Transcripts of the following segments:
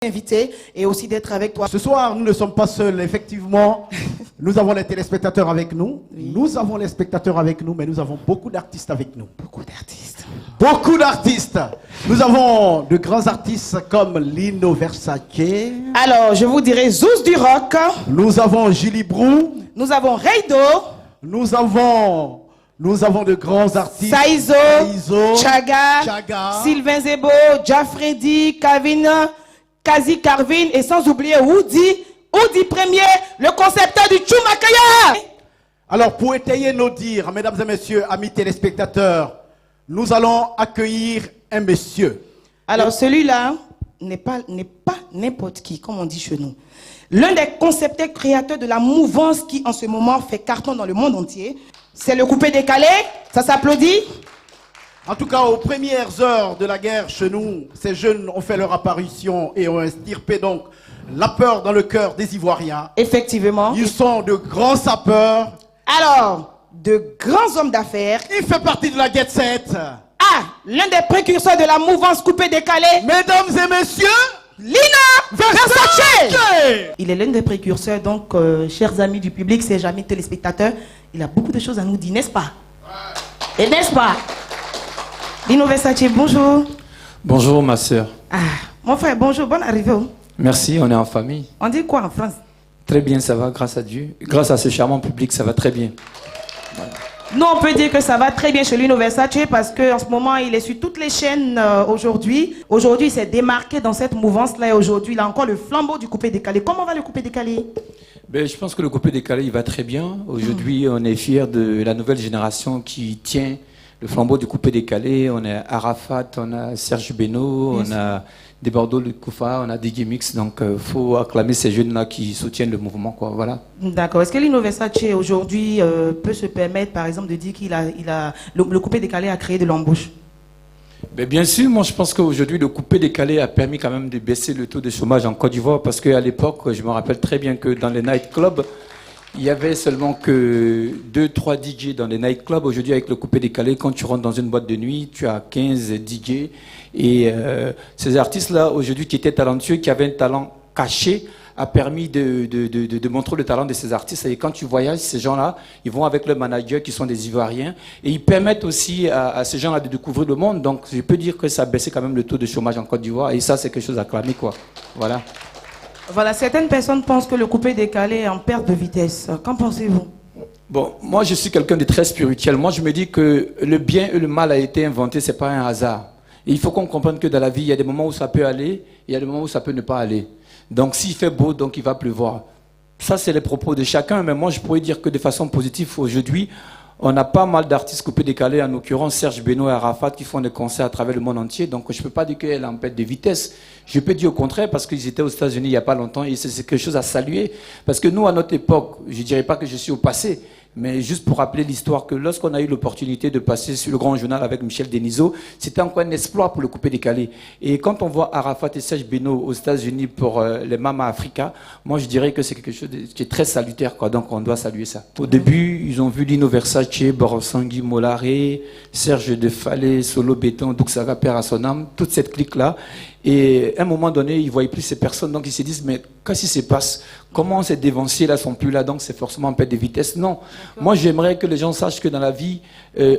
Invité et aussi d'être avec toi. Ce soir, nous ne sommes pas seuls, effectivement. Nous avons les téléspectateurs avec nous. Oui. Nous avons les spectateurs avec nous, mais nous avons beaucoup d'artistes avec nous. Beaucoup d'artistes. Beaucoup d'artistes. Nous avons de grands artistes comme Lino Versace. Alors, je vous dirai Zouz du rock. Nous avons Julie Brou. Nous avons Reido. Nous avons de grands artistes. Saizo. Chaga. Chaga. Sylvain Zebo. Jafredi. Kavin. Kazi Carvin. Et sans oublier Woody Premier, le concepteur du Choumakaya. Alors, pour étayer nos dires, mesdames et messieurs, amis téléspectateurs, nous allons accueillir un monsieur. Alors, celui-là n'est pas n'importe qui, comme on dit chez nous. L'un des concepteurs créateurs de la mouvance qui, en ce moment, fait carton dans le monde entier. C'est le coupé décalé. Ça s'applaudit. En tout cas, aux premières heures de la guerre chez nous, ces jeunes ont fait leur apparition et ont extirpé donc la peur dans le cœur des Ivoiriens. Effectivement. Ils sont de grands sapeurs. Alors, de grands hommes d'affaires. Il fait partie de la Get Set. Ah, l'un des précurseurs de la mouvance coupé décalé. Mesdames et messieurs, Lino Versace. Il est l'un des précurseurs, donc, chers amis du public, chers amis téléspectateurs, il a beaucoup de choses à nous dire, n'est-ce pas? Et n'est-ce pas? Lino Versace, bonjour. Bonjour ma sœur. Ah, mon frère, bonjour, bonne arrivée. Merci, on est en famille. On dit quoi en France? Très bien, ça va, grâce à Dieu. Grâce à ce charmant public, ça va très bien. Voilà. Nous, on peut dire que ça va très bien chez Lino Versace parce qu'en ce moment, il est sur toutes les chaînes aujourd'hui. Aujourd'hui, il s'est démarqué dans cette mouvance-là et aujourd'hui, il a encore le flambeau du coupé décalé. Comment va le coupé décalé? Ben, je pense que le coupé décalé, il va très bien. Aujourd'hui, on est fiers de la nouvelle génération qui tient le flambeau du coupé décalé. On a Arafat, on a Serge Beno, on a Debordo Le Koufa, on a DJ Mix. Donc, il faut acclamer ces jeunes-là qui soutiennent le mouvement, quoi. Voilà. D'accord. Est-ce que Lino Versace, aujourd'hui, peut se permettre, par exemple, de dire qu'il a le coupé décalé a créé de l'embauche? Ben, bien sûr, moi je pense qu'aujourd'hui, le coupé décalé a permis quand même de baisser le taux de chômage en Côte d'Ivoire parce qu'à l'époque, je me rappelle très bien que dans les nightclubs, il y avait seulement que 2-3 DJ dans les nightclubs. Aujourd'hui, avec le coupé décalé, quand tu rentres dans une boîte de nuit, tu as 15 DJ. Et ces artistes-là, aujourd'hui, qui étaient talentueux, qui avaient un talent caché, a permis de montrer le talent de ces artistes. Et quand tu voyages, ces gens-là, ils vont avec leurs managers qui sont des Ivoiriens. Et ils permettent aussi à ces gens-là de découvrir le monde. Donc, je peux dire que ça a baissé quand même le taux de chômage en Côte d'Ivoire. Et ça, c'est quelque chose à clamer, quoi. Voilà. Voilà, certaines personnes pensent que le coupé décalé est en perte de vitesse. Qu'en pensez-vous? Bon, moi je suis quelqu'un de très spirituel. Moi je me dis que le bien et le mal a été inventé, c'est pas un hasard. Et il faut qu'on comprenne que dans la vie, il y a des moments où ça peut aller, et il y a des moments où ça peut ne pas aller. Donc s'il fait beau, donc il va pleuvoir. Ça c'est les propos de chacun, mais moi je pourrais dire que de façon positive, aujourd'hui, on a pas mal d'artistes coupés décalés, en l'occurrence Serge Beno et Arafat, qui font des concerts à travers le monde entier. Donc je ne peux pas dire qu'elle est en perte de vitesse. Je peux dire au contraire, parce qu'ils étaient aux États-Unis il n'y a pas longtemps, et c'est quelque chose à saluer. Parce que nous, à notre époque, je ne dirais pas que je suis au passé, mais juste pour rappeler l'histoire, que lorsqu'on a eu l'opportunité de passer sur le grand journal avec Michel Denisot, c'était encore un exploit pour le coupé décalé. Et quand on voit Arafat et Serge Beno aux États-Unis pour les Mama Africa, moi je dirais que c'est quelque chose qui est très salutaire, quoi. Donc on doit saluer ça. Au début, ils ont vu Lino Versace, Borosangui Molaré, Serge de Fallé, Solo Béton, Duxara Père à son âme, toute cette clique-là. Et à un moment donné, ils ne voyaient plus ces personnes, donc ils se disent, mais qu'est-ce qui se passe? Comment ces dévanciers là sont plus là, donc c'est forcément en perte de vitesse? Non. Moi, j'aimerais que les gens sachent que dans la vie,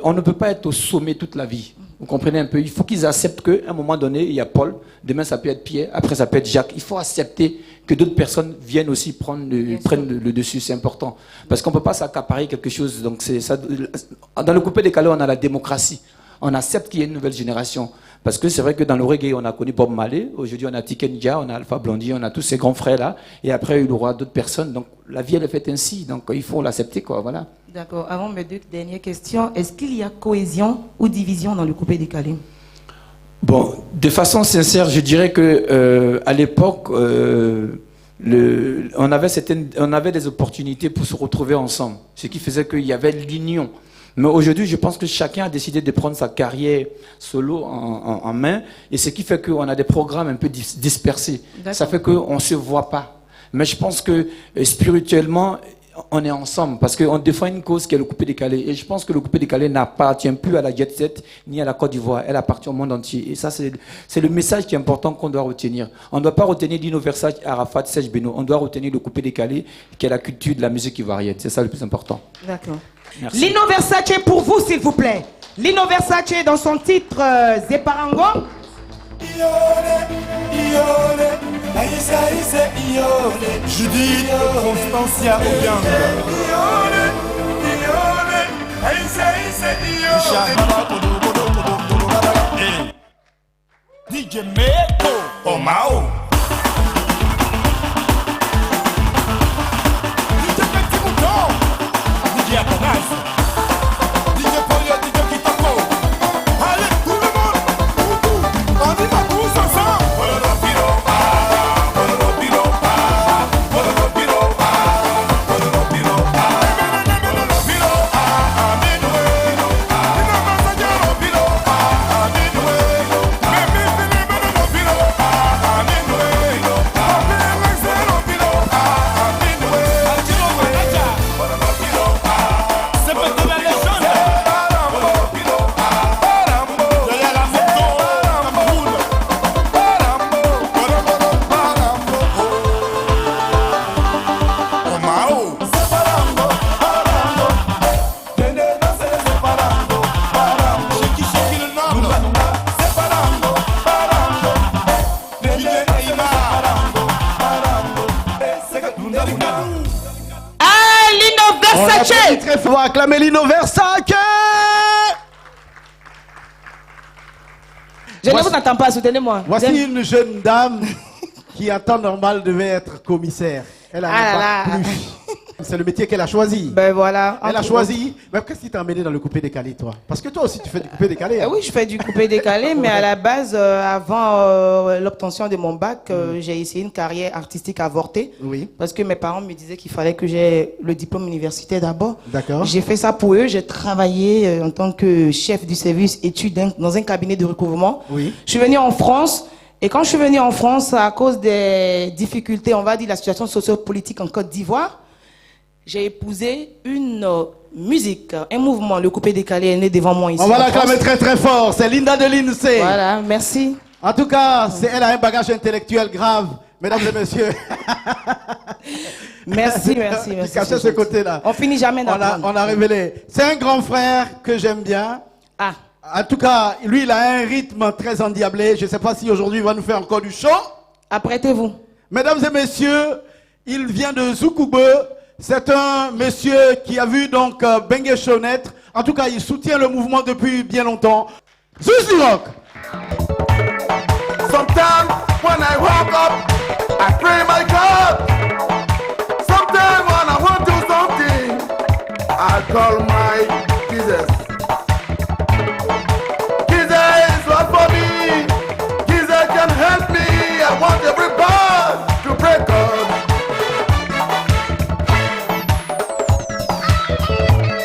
on ne peut pas être au sommet toute la vie. Vous comprenez un peu? Il faut qu'ils acceptent qu'à un moment donné, il y a Paul, demain ça peut être Pierre, après ça peut être Jacques. Il faut accepter que d'autres personnes viennent aussi prennent le dessus, c'est important. Parce qu'on ne peut pas s'accaparer quelque chose. Donc c'est ça. Dans le coupé décalé, on a la démocratie. On accepte qu'il y ait une nouvelle génération. Parce que c'est vrai que dans le reggae, on a connu Bob Marley. Aujourd'hui, on a Tikenja, on a Alpha Blondy, on a tous ces grands frères-là. Et après, il y aura d'autres personnes. Donc, la vie, elle est faite ainsi. Donc, il faut l'accepter, quoi. Voilà. D'accord. Avant mes deux dernières questions, est-ce qu'il y a cohésion ou division dans le coupé décalé? Bon, de façon sincère, je dirais que à l'époque, on avait des opportunités pour se retrouver ensemble. Ce qui faisait qu'il y avait l'union. Mais aujourd'hui, je pense que chacun a décidé de prendre sa carrière solo en main. Et ce qui fait qu'on a des programmes un peu dispersés. Ça fait qu'on ne se voit pas. Mais je pense que spirituellement, on est ensemble parce qu'on défend une cause qui est le coupé-décalé. Et je pense que le coupé-décalé n'appartient plus à la Jet Set ni à la Côte d'Ivoire. Elle appartient au monde entier. Et ça, c'est le message qui est important qu'on doit retenir. On ne doit pas retenir Lino Versace, Arafat, Serge Beno. On doit retenir le coupé-décalé qui est la culture de la musique ivoirienne. C'est ça le plus important. D'accord. Merci. Lino Versace pour vous, s'il vous plaît. Lino Versace dans son titre Zeparango. Judith Constancia Obiang. DJ Meko Omao. DJ Petit Mouton. DJ Akoraz. DJ Polio, DJ Kitoko. Allez, tout le monde. On y va tous ensemble. Très fort, acclamez Lino Versace. Je ne vous entends pas, soutenez-moi. Voici une jeune dame qui, en temps normal, devait être commissaire. Elle a un bac plus. C'est le métier qu'elle a choisi. Ben voilà. Elle a choisi. Mais qu'est-ce qui t'a amené dans le coupé-décalé, toi? Parce que toi aussi, tu fais du coupé-décalé. Hein? Oui, je fais du coupé-décalé, mais à la base, avant l'obtention de mon bac, j'ai essayé une carrière artistique avortée. Oui. Parce que mes parents me disaient qu'il fallait que j'ai le diplôme universitaire d'abord. D'accord. J'ai fait ça pour eux. J'ai travaillé en tant que chef du service études dans un cabinet de recouvrement. Oui. Je suis venue en France. Et quand je suis venue en France, à cause des difficultés, on va dire, la situation socio-politique en Côte d'Ivoire, j'ai épousé une musique, un mouvement. Le coupé-décalé est né devant moi ici. On va en l'acclamer France. très très fort. C'est Linda de l'INSEE. Voilà, merci. En tout cas, elle a un bagage intellectuel grave, mesdames et messieurs. Merci. Cachez ce côté-là. On finit jamais d'apprendre. On a révélé. C'est un grand frère que j'aime bien. Ah. En tout cas, lui, il a un rythme très endiablé. Je ne sais pas si aujourd'hui il va nous faire encore du show. Apprêtez-vous. Mesdames et messieurs, il vient de Zoukoube. C'est un monsieur qui a vu donc Bengue Show naître. En tout cas, il soutient le mouvement depuis bien longtemps. Zuzu Rock. Sometimes when I wake up, I pray my God. Sometimes when I want to do something, I call my Jesus. Jesus is what for me. Jesus can help me. I want everybody to break up.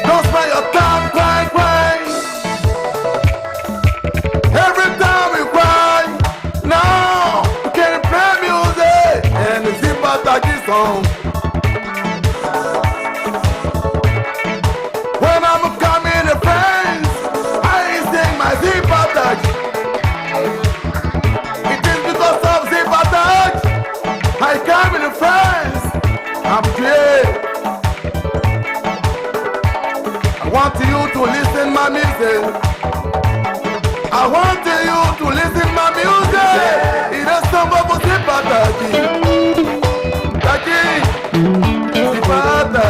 Don't spend your time crying. Every time we cry, now we can play music and the Zimbabwe song. When I'm coming to friends, I sing my Zimbabwe. It is because of Zimbabwe I come in friends. I'm great. I want you to listen my music. I want you to listen my music. It is some of us Zimbabwe. Taki, Zimbabwe.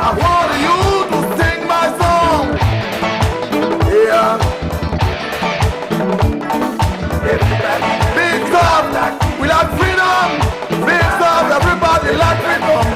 I want you to sing my song. Yeah. Big up, we like freedom. Big up, everybody like freedom.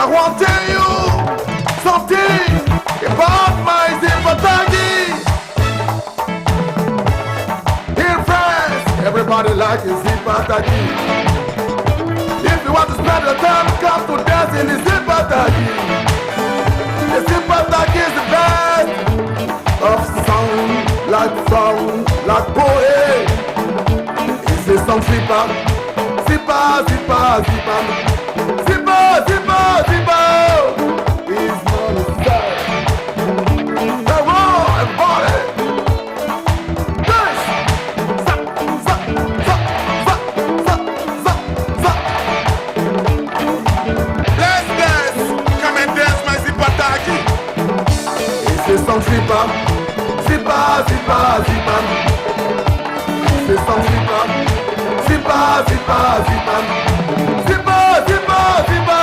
I want to tell you something about my Zipatagi. In France, everybody likes Zipatagi. If you want to spend the time, come to dance in the Zipatagi. The Zipatagi is the best of sound, like poet. It's a song Zipa, Zipa, Zipa, Zipa. Zipa, Zipa, Zipa. It's not a style. Come on, everybody. Dance. Zap, zap, zap, zap, zap, zap, zap. Let's dance. Come and dance, my Zipatagi. It's a song Zipa, Zipa, Zipa, Zipa. It's a song Zipa, Zipa, Zipa, Zipa. Zipa, Zipa, Zipa.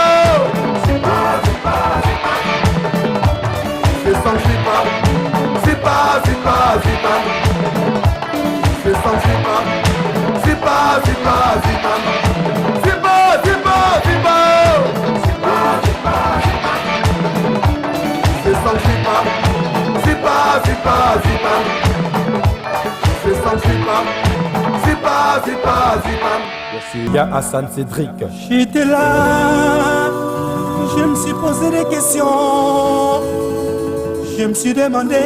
Zipa, Zipa, Zipa. C'est sans Zipa. Zipa, Zipa, Zipa. C'est sans Zipa. Zipa, Zipa, Zipa. Zipa, Zipa, Zipa. Zipa, Zipa, Zipa. C'est sans Zipa. Zipa, Zipa, Zipa. C'est sans Zipa. Zipa, Zipa, Zipa. Il y a Hassan Cédric. J'étais là, je me suis posé des questions. Je me suis demandé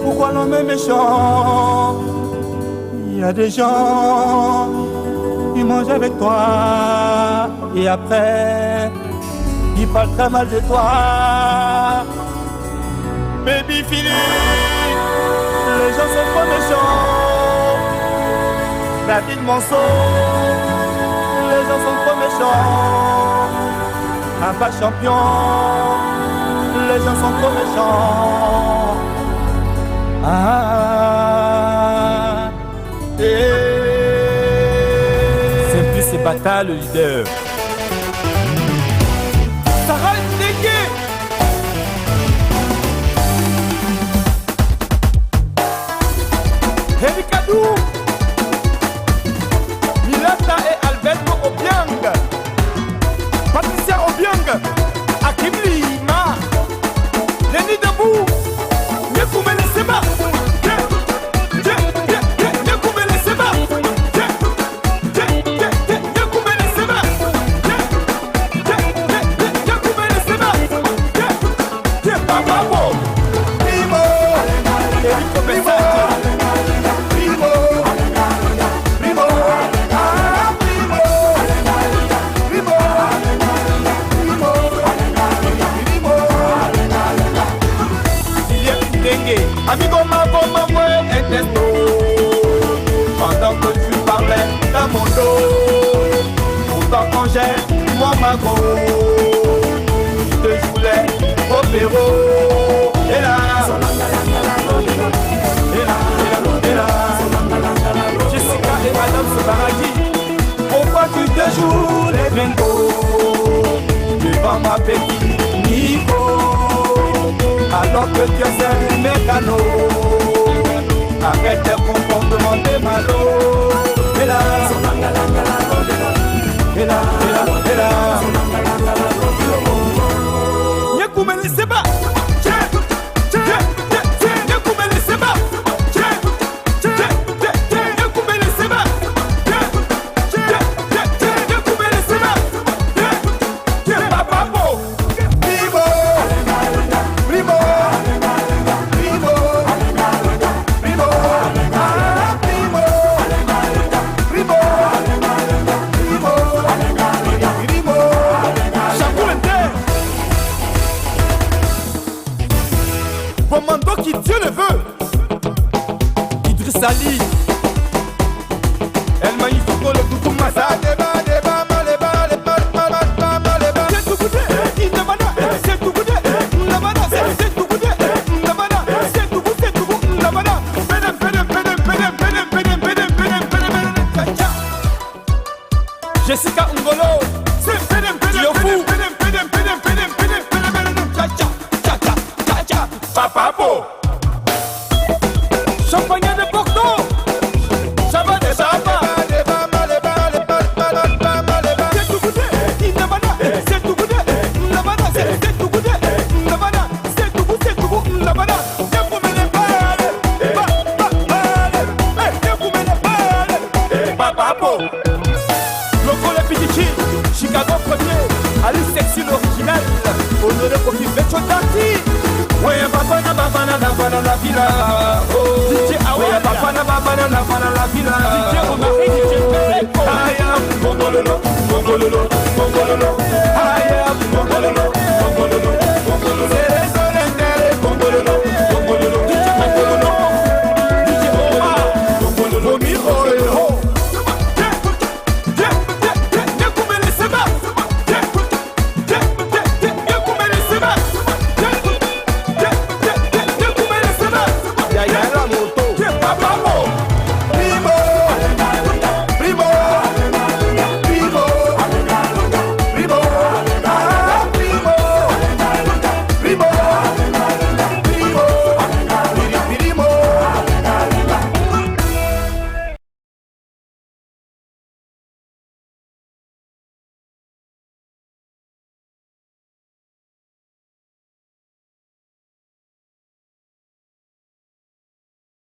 pourquoi l'homme est méchant. Il y a des gens qui mangent avec toi et après ils parlent très mal de toi. Baby Philippe, les gens sont trop méchants. David Monceau, les gens sont trop méchants. Abba Champion, les gens sont trop méchants. Ah, Simplice Bata, le leader. Sarah Ndeke. Erikadou. Milata et Alberto Obiang. Patricia Obiang. Akim Lima. Lenny Debout. Yekoumele Seba. Yekoumele Seba. Yekoumele Seba. Yekoumele Seba. Papa Bo. Primo. Eriko Besante. Primo. Primo. Amigo ma moi était pendant que tu parlais dans mon dos. Pourtant quand j'ai mon mago, je te voulais au bureau. Et là, Jessica et Madame Sobaraki, pourquoi tu te joues les bingos devant ma petite Nico? Alors que tu es un mécano, arrête tes comportements de malo. Et là, et là, et là, Yekoumele Seba. Yekoumele Seba. Yekoumele Seba. Yekoumele Seba. Papa Bo. Primo. Primo. Primo. Primo. Ah, Primo. Primo. Primo. Primo. Chacoulette. Commando qui Dieu le veut. Idriss Ali. El Magnifico, le Coucou Massa. Jessica Ngolo, Diofou, Papa Bo, Champagne de Bordeaux. sexy l'original. Honoré pour qui fait chotati. Ouais, bafana la villa. Oh, DJ Awa, bafana la villa. DJ Omar, DJ Pele. Aya, mongololo, mongololo, mongololo.